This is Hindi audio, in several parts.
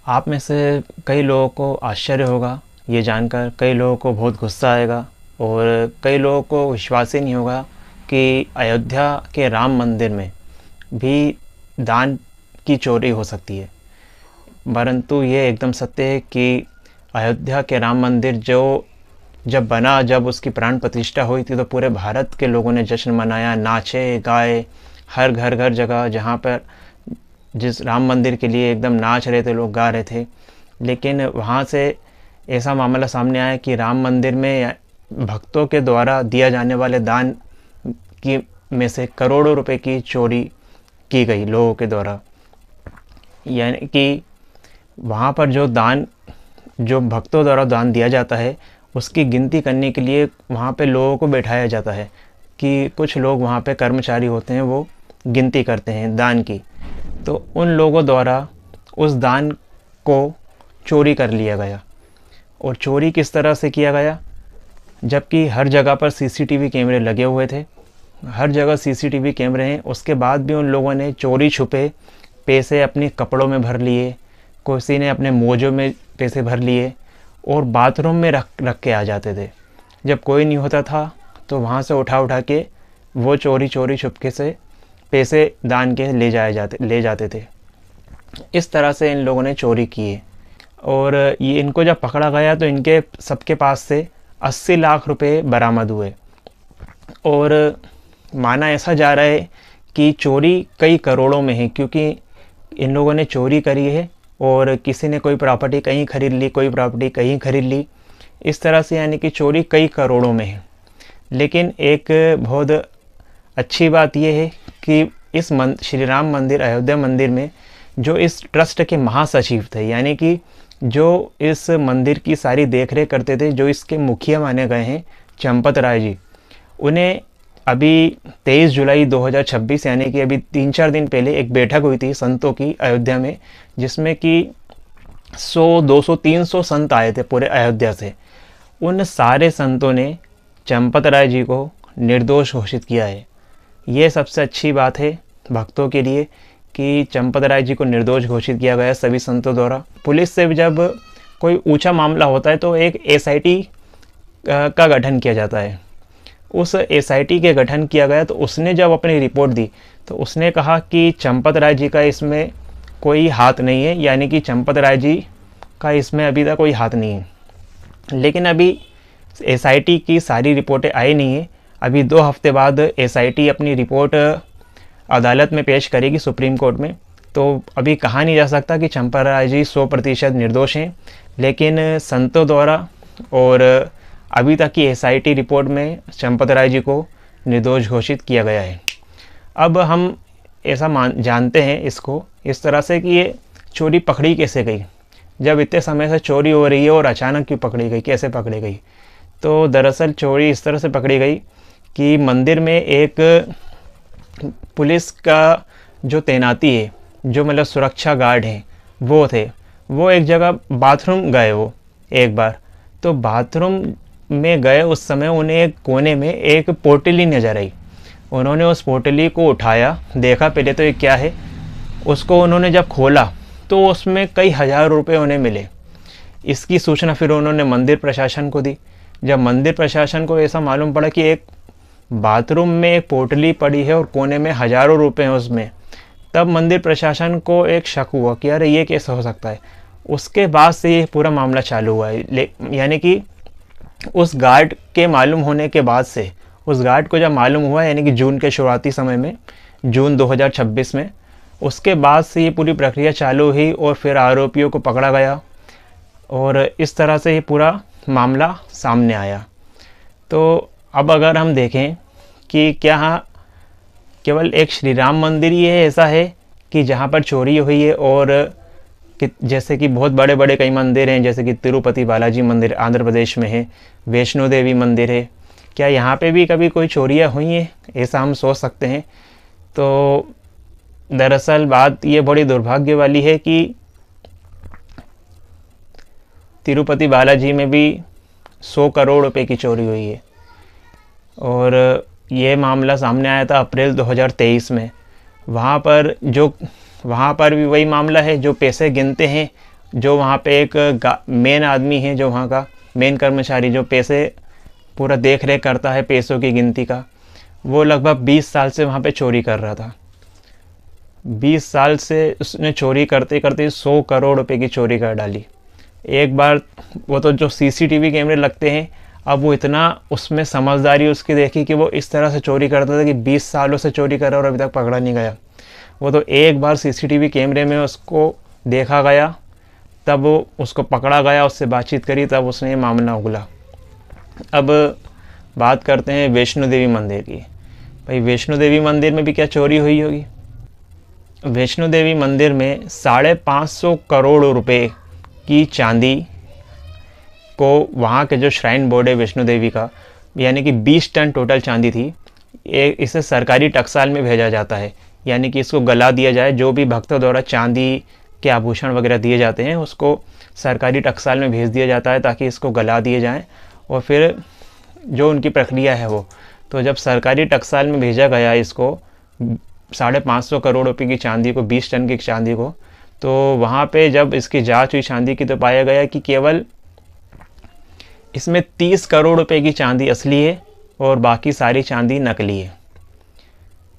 आप में से कई लोगों को आश्चर्य होगा ये जानकर, कई लोगों को बहुत गुस्सा आएगा और कई लोगों को विश्वास ही नहीं होगा कि अयोध्या के राम मंदिर में भी दान की चोरी हो सकती है। परंतु ये एकदम सत्य है कि अयोध्या के राम मंदिर जब बना, जब उसकी प्राण प्रतिष्ठा हुई थी, तो पूरे भारत के लोगों ने जश्न मनाया, नाचे गाए। हर घर जगह जहाँ पर जिस राम मंदिर के लिए एकदम नाच रहे थे लोग, गा रहे थे। लेकिन वहाँ से ऐसा मामला सामने आया कि राम मंदिर में भक्तों के द्वारा दिया जाने वाले दान की में से करोड़ों रुपए की चोरी की गई लोगों के द्वारा। यानी कि वहाँ पर जो भक्तों द्वारा दान दिया जाता है, उसकी गिनती करने के लिए वहाँ पे लोगों को बैठाया जाता है कि कुछ लोग वहाँ पे कर्मचारी होते हैं, वो गिनती करते हैं दान की। तो उन लोगों द्वारा उस दान को चोरी कर लिया गया। और चोरी किस तरह से किया गया? जबकि हर जगह पर सीसीटीवी कैमरे लगे हुए थे, हर जगह सीसीटीवी कैमरे हैं, उसके बाद भी उन लोगों ने चोरी छुपे पैसे अपने कपड़ों में भर लिए, किसी ने अपने मोजों में पैसे भर लिए और बाथरूम में रख के आ जाते थे। जब कोई नहीं होता था तो वहाँ से उठा के वो चोरी छुपके से पैसे दान के ले जाते थे। इस तरह से इन लोगों ने चोरी की है। और ये इनको जब पकड़ा गया तो इनके सबके पास से 80 लाख रुपए बरामद हुए। और माना ऐसा जा रहा है कि चोरी कई करोड़ों में है, क्योंकि इन लोगों ने चोरी करी है और किसी ने कोई प्रॉपर्टी कहीं खरीद ली, कोई प्रॉपर्टी कहीं खरीद ली, इस तरह से यानी कि चोरी कई करोड़ों में है। लेकिन एक बहुत अच्छी बात यह है कि इस श्री राम मंदिर अयोध्या मंदिर में जो इस ट्रस्ट के महासचिव थे, यानी कि जो इस मंदिर की सारी देखरेख करते थे, जो इसके मुखिया माने गए हैं चंपत राय जी, उन्हें अभी 23 जुलाई 2026 यानी कि अभी 3-4 दिन पहले एक बैठक हुई थी संतों की अयोध्या में, जिसमें कि 100, 200, 300 संत आए थे पूरे अयोध्या से। उन सारे संतों ने चंपत राय जी को निर्दोष घोषित किया है। ये सबसे अच्छी बात है भक्तों के लिए कि चंपत राय जी को निर्दोष घोषित किया गया सभी संतों द्वारा। पुलिस से जब कोई ऊंचा मामला होता है तो एक एसआईटी का गठन किया जाता है। उस एसआईटी के गठन किया गया तो उसने जब अपनी रिपोर्ट दी तो उसने कहा कि चंपत राय जी का इसमें कोई हाथ नहीं है, यानी कि चंपत राय जी का इसमें अभी तक कोई हाथ नहीं है। लेकिन अभी एसआईटी की सारी रिपोर्टें आई नहीं है। अभी 2 हफ्ते बाद एसआईटी अपनी रिपोर्ट अदालत में पेश करेगी, सुप्रीम कोर्ट में। तो अभी कहा नहीं जा सकता कि चंपत राय जी 100% निर्दोष हैं, लेकिन संतों द्वारा और अभी तक की एसआईटी रिपोर्ट में चंपत राय जी को निर्दोष घोषित किया गया है। अब हम ऐसा जानते हैं इसको इस तरह से कि ये चोरी पकड़ी कैसे गई, जब इतने समय से चोरी हो रही है और अचानक क्यों पकड़ी गई, कैसे पकड़ी गई? तो दरअसल चोरी इस तरह से पकड़ी गई कि मंदिर में एक पुलिस का जो तैनाती है, जो मतलब सुरक्षा गार्ड हैं वो थे, वो एक जगह बाथरूम गए वो एक बार। तो बाथरूम में गए उस समय उन्हें एक कोने में एक पोटली नज़र आई। उन्होंने उस पोटली को उठाया, देखा पहले तो ये क्या है। उसको उन्होंने जब खोला तो उसमें कई हज़ार रुपए उन्हें मिले। इसकी सूचना फिर उन्होंने मंदिर प्रशासन को दी। जब मंदिर प्रशासन को ऐसा मालूम पड़ा कि एक बाथरूम में एक पोटली पड़ी है और कोने में हज़ारों रुपए हैं उसमें, तब मंदिर प्रशासन को एक शक हुआ कि अरे ये कैसे हो सकता है। उसके बाद से ये पूरा मामला चालू हुआ है। यानी कि उस गार्ड के मालूम होने के बाद से, उस गार्ड को जब मालूम हुआ यानी कि जून के शुरुआती समय में, जून 2026 में, उसके बाद से ये पूरी प्रक्रिया चालू हुई और फिर आरोपियों को पकड़ा गया और इस तरह से ये पूरा मामला सामने आया। तो अब अगर हम देखें कि क्या हाँ केवल एक श्री राम मंदिर ही है ऐसा है कि जहाँ पर चोरी हुई है, और जैसे कि बहुत बड़े बड़े कई मंदिर हैं, जैसे कि तिरुपति बालाजी मंदिर आंध्र प्रदेश में है, वैष्णो देवी मंदिर है, क्या यहाँ पे भी कभी कोई चोरियाँ हुई हैं, ऐसा हम सोच सकते हैं। तो दरअसल बात ये बड़ी दुर्भाग्य वाली है कि तिरुपति बालाजी में भी 100 करोड़ रुपए की चोरी हुई है और ये मामला सामने आया था अप्रैल 2023 में। वहाँ पर भी वही मामला है, जो पैसे गिनते हैं जो वहाँ पे एक मेन आदमी है, जो वहाँ का मेन कर्मचारी, जो पैसे पूरा देख रेख करता है पैसों की गिनती का, वो लगभग 20 साल से वहाँ पे चोरी कर रहा था। 20 साल से उसने चोरी करते करते 100 करोड़ रुपए की चोरी कर डाली एक बार। वो तो जो सीसीटीवी कैमरे लगते हैं, अब वो इतना उसमें समझदारी उसकी देखी कि वो इस तरह से चोरी करता था कि 20 सालों से चोरी कर रहा और अभी तक पकड़ा नहीं गया। वो तो एक बार सीसीटीवी कैमरे में उसको देखा गया, तब वो उसको पकड़ा गया, उससे बातचीत करी, तब उसने ये मामला उगला। अब बात करते हैं वैष्णो देवी मंदिर की। भाई वैष्णो देवी मंदिर में भी क्या चोरी हुई होगी। वैष्णो देवी मंदिर में 550 करोड़ रुपए की चांदी को वहाँ के जो श्राइन बोर्ड है वैष्णो देवी का, यानी कि 20 टन टोटल चांदी थी, इसे सरकारी टकसाल में भेजा जाता है, यानी कि इसको गला दिया जाए। जो भी भक्तों द्वारा चांदी के आभूषण वगैरह दिए जाते हैं उसको सरकारी टकसाल में भेज दिया जाता है ताकि इसको गला दिए जाएं, और फिर जो उनकी प्रक्रिया है वो। तो जब सरकारी टकसाल में भेजा गया इसको 550 करोड़ रुपए की चांदी को, 20 टन की चांदी को, तो वहाँ पे जब इसकी जांच हुई चांदी की, तो पाया गया कि केवल इसमें 30 करोड़ रुपए की चांदी असली है और बाकी सारी चांदी नकली है।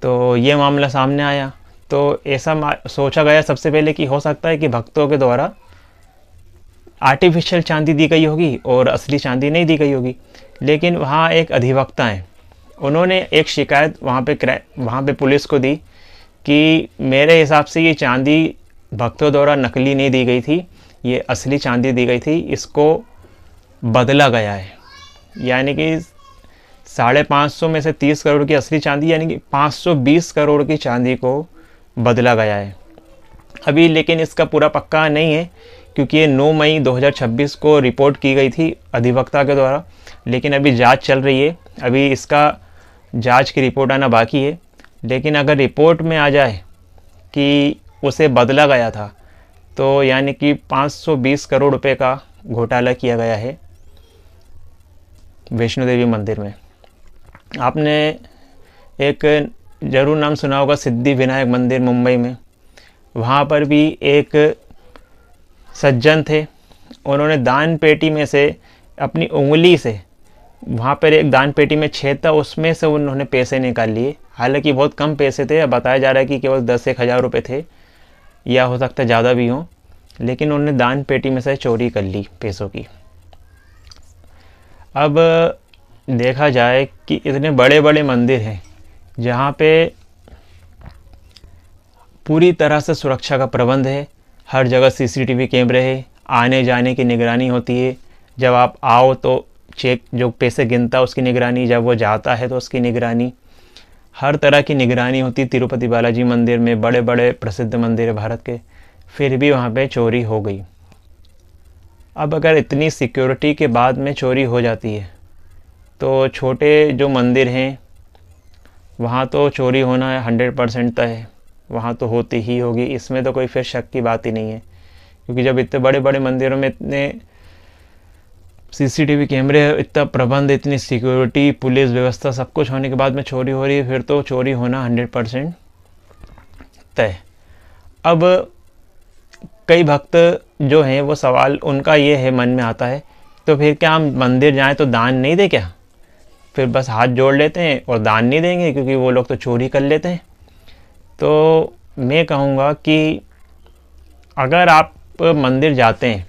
तो ये मामला सामने आया। तो ऐसा सोचा गया सबसे पहले कि हो सकता है कि भक्तों के द्वारा आर्टिफिशियल चांदी दी गई होगी और असली चांदी नहीं दी गई होगी। लेकिन वहाँ एक अधिवक्ता हैं, उन्होंने एक शिकायत वहाँ पे पुलिस को दी कि मेरे हिसाब से ये चांदी भक्तों द्वारा नकली नहीं दी गई थी, ये असली चांदी दी गई थी, इसको बदला गया है। यानी कि 550 में से 30 करोड़ की असली चांदी, यानी कि 520 करोड़ की चांदी को बदला गया है अभी। लेकिन इसका पूरा पक्का नहीं है, क्योंकि ये 9 मई 2026 को रिपोर्ट की गई थी अधिवक्ता के द्वारा, लेकिन अभी जांच चल रही है, अभी इसका जांच की रिपोर्ट आना बाकी है। लेकिन अगर रिपोर्ट में आ जाए कि उसे बदला गया था, तो यानी कि 520 करोड़ रुपए का घोटाला किया गया है वैष्णो देवी मंदिर में। आपने एक ज़रूर नाम सुना होगा सिद्धि विनायक मंदिर मुंबई में। वहाँ पर भी एक सज्जन थे, उन्होंने दान पेटी में से अपनी उंगली से, वहाँ पर एक दान पेटी में छेद था, उसमें से उन्होंने पैसे निकाल लिए। हालांकि बहुत कम पैसे थे, बताया जा रहा है कि केवल 10-1 हज़ार रुपये थे, या हो सकता है ज़्यादा भी हों, लेकिन उन्होंने दान पेटी में से चोरी कर ली पैसों की। अब देखा जाए कि इतने बड़े बड़े मंदिर हैं जहाँ पे पूरी तरह से सुरक्षा का प्रबंध है, हर जगह सीसीटीवी कैमरे है, आने जाने की निगरानी होती है, जब आप आओ तो चेक जो पैसे गिनता है उसकी निगरानी, जब वो जाता है तो उसकी निगरानी, हर तरह की निगरानी होती है। तिरुपति बालाजी मंदिर में, बड़े बड़े प्रसिद्ध मंदिर है भारत के, फिर भी वहाँ पे चोरी हो गई। अब अगर इतनी सिक्योरिटी के बाद में चोरी हो जाती है, तो छोटे जो मंदिर हैं वहाँ तो चोरी होना 100% तय है, वहाँ तो होती ही होगी, इसमें तो कोई फिर शक की बात ही नहीं है। क्योंकि जब इतने बड़े बड़े मंदिरों में इतने सीसीटीवी कैमरे, इतना प्रबंध, इतनी सिक्योरिटी, पुलिस व्यवस्था, सब कुछ होने के बाद में चोरी हो रही है, फिर तो चोरी होना 100% तय। अब कई भक्त जो हैं वो सवाल उनका ये है, मन में आता है, तो फिर क्या हम मंदिर जाएं तो दान नहीं दे क्या? फिर बस हाथ जोड़ लेते हैं और दान नहीं देंगे क्योंकि वो लोग तो चोरी कर लेते हैं। तो मैं कहूँगा कि अगर आप मंदिर जाते हैं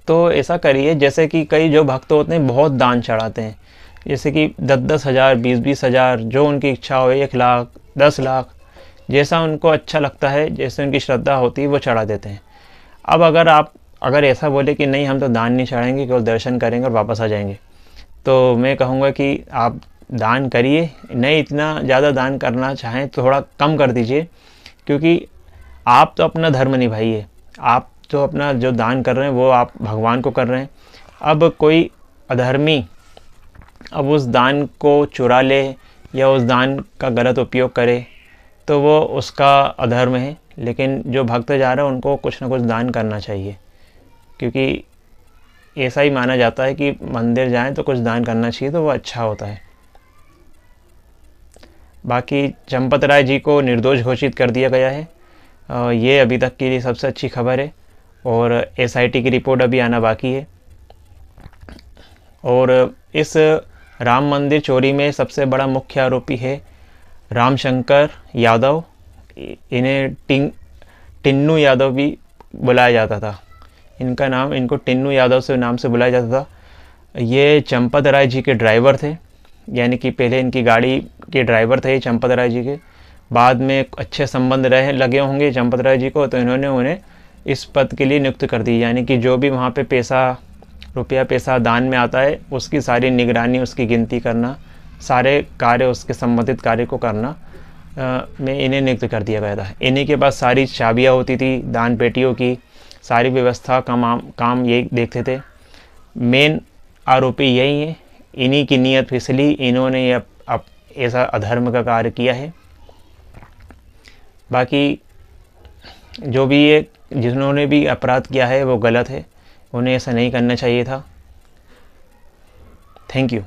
तो ऐसा करिए, जैसे कि कई जो भक्त होते हैं बहुत दान चढ़ाते हैं, जैसे कि 10-10 हज़ार, 20-20 हज़ार, जो उनकी इच्छा हो, 1 लाख, 10 लाख, जैसा उनको अच्छा लगता है, जैसे उनकी श्रद्धा होती है वो चढ़ा देते हैं। अब अगर ऐसा बोले कि नहीं हम तो दान नहीं चढ़ाएंगे, केवल दर्शन करेंगे और वापस आ जाएंगे, तो मैं कहूँगा कि आप दान करिए। नहीं इतना ज़्यादा दान करना चाहें तो थोड़ा कम कर दीजिए, क्योंकि आप तो अपना धर्म निभाइए, आप तो अपना जो दान कर रहे हैं वो आप भगवान को कर रहे हैं। अब कोई अधर्मी अब उस दान को चुरा ले या उस दान का गलत उपयोग करे तो वो उसका अधर्म है, लेकिन जो भक्त जा रहे हैं उनको कुछ ना कुछ दान करना चाहिए, क्योंकि ऐसा ही माना जाता है कि मंदिर जाएं तो कुछ दान करना चाहिए, तो वो अच्छा होता है। बाकी चंपत राय जी को निर्दोष घोषित कर दिया गया है, ये अभी तक के लिए सबसे अच्छी खबर है। और एसआईटी की रिपोर्ट अभी आना बाकी है। और इस राम मंदिर चोरी में सबसे बड़ा मुख्य आरोपी है रामशंकर यादव। इन्हें टिन्नू यादव भी बुलाया जाता था। इनको टिन्नू यादव से नाम से बुलाया जाता था। ये चंपत राय जी के ड्राइवर थे, यानी कि पहले इनकी गाड़ी के ड्राइवर थे चंपत राय जी के। बाद में अच्छे संबंध लगे होंगे चंपत राय जी को, तो इन्होंने उन्हें इस पद के लिए नियुक्त कर दी। यानी कि जो भी वहाँ पे पैसा दान में आता है उसकी सारी निगरानी, उसकी गिनती करना, सारे कार्य, उसके संबंधित कार्य को करना में इन्हें नियुक्त कर दिया गया था। इन्हीं के पास सारी चाबियाँ होती थी दान पेटियों की, सारी व्यवस्था का काम यही देखते थे। मेन आरोपी यही है। इन्हीं की नीयत फिसली, इन्होंने ये ऐसा अधर्म का कार्य किया है। बाकी जो भी ये जिन्होंने भी अपराध किया है वो गलत है, उन्हें ऐसा नहीं करना चाहिए था। Thank you.